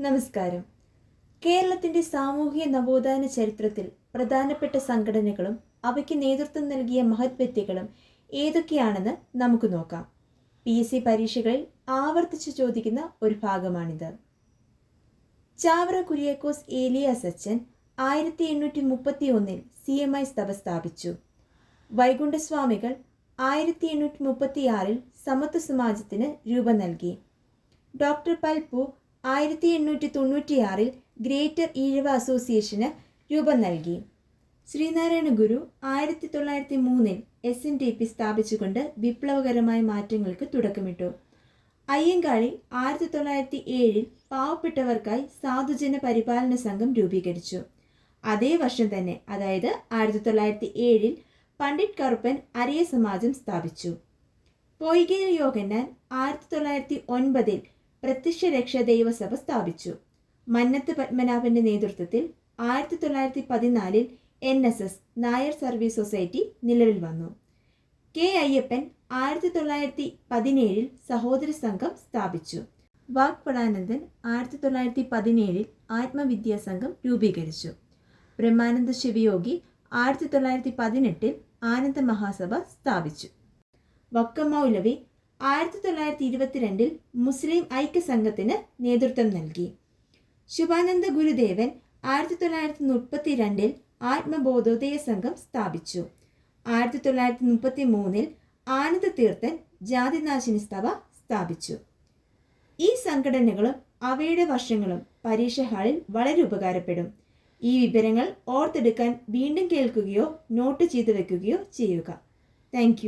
നമസ്കാരം. കേരളത്തിന്റെ സാമൂഹിക നവോത്ഥാന ചരിത്രത്തിൽ പ്രധാനപ്പെട്ട സംഘടനകളും അവയ്ക്ക് നേതൃത്വം നൽകിയ മഹത് വ്യക്തികളും ഏതൊക്കെയാണെന്ന് നമുക്ക് നോക്കാം. PSC പരീക്ഷകളിൽ ആവർത്തിച്ച് ചോദിക്കുന്ന ഒരു ഭാഗമാണിത്. ചാവറ കുര്യാക്കോസ് ഏലിയാസ് അച്ഛൻ 1831 CMI സഭ സ്ഥാപിച്ചു. വൈകുണ്ഠസ്വാമികൾ 1836 സമത്വ സമാജത്തിന് രൂപം നൽകി. ഡോക്ടർ പൽപു 1896 ഗ്രേറ്റർ ഈഴവ അസോസിയേഷന് രൂപം നൽകി. ശ്രീനാരായണ ഗുരു 1903 SNDP സ്ഥാപിച്ചുകൊണ്ട് വിപ്ലവകരമായ മാറ്റങ്ങൾക്ക് തുടക്കമിട്ടു. അയ്യങ്കാളി 1907 പാവപ്പെട്ടവർക്കായി സാധുജന പരിപാലന സംഘം രൂപീകരിച്ചു. അതേ വർഷം തന്നെ, അതായത് 1907 പണ്ഡിറ്റ് കറുപ്പൻ അരിയ സമാജം സ്ഥാപിച്ചു. പൊയ്കയിൽ യോഗന്നാൻ 1909 പ്രത്യക്ഷ രക്ഷാ ദൈവസഭ സ്ഥാപിച്ചു. മന്നത്ത് പത്മനാഭന്റെ നേതൃത്വത്തിൽ 1914 NSS നായർ സർവീസ് സൊസൈറ്റി നിലവിൽ വന്നു. K. അയ്യപ്പൻ 1917 സഹോദര സംഘം സ്ഥാപിച്ചു. വാഗ്ഭടാനന്ദൻ 1917 ആത്മവിദ്യാസംഘം രൂപീകരിച്ചു. ബ്രഹ്മാനന്ദ ശിവയോഗി 1918 ആനന്ദ മഹാസഭ സ്ഥാപിച്ചു. വക്കം മൗലവി 1922 മുസ്ലിം ഐക്യസംഘത്തിന് നേതൃത്വം നൽകി. ശുഭാനന്ദ ഗുരുദേവൻ 1932 ആത്മബോധോദയ സംഘം സ്ഥാപിച്ചു. 1933 ആനന്ദ തീർത്ഥൻ ജാതിനാശിനി സഭ സ്ഥാപിച്ചു. ഈ സംഘടനകളും അവയുടെ വർഷങ്ങളും പരീക്ഷ ഹാളിൽ വളരെ ഉപകാരപ്പെടും. ഈ വിവരങ്ങൾ ഓർത്തെടുക്കാൻ വീണ്ടും കേൾക്കുകയോ നോട്ട് ചെയ്തു വെക്കുകയോ ചെയ്യുക. താങ്ക്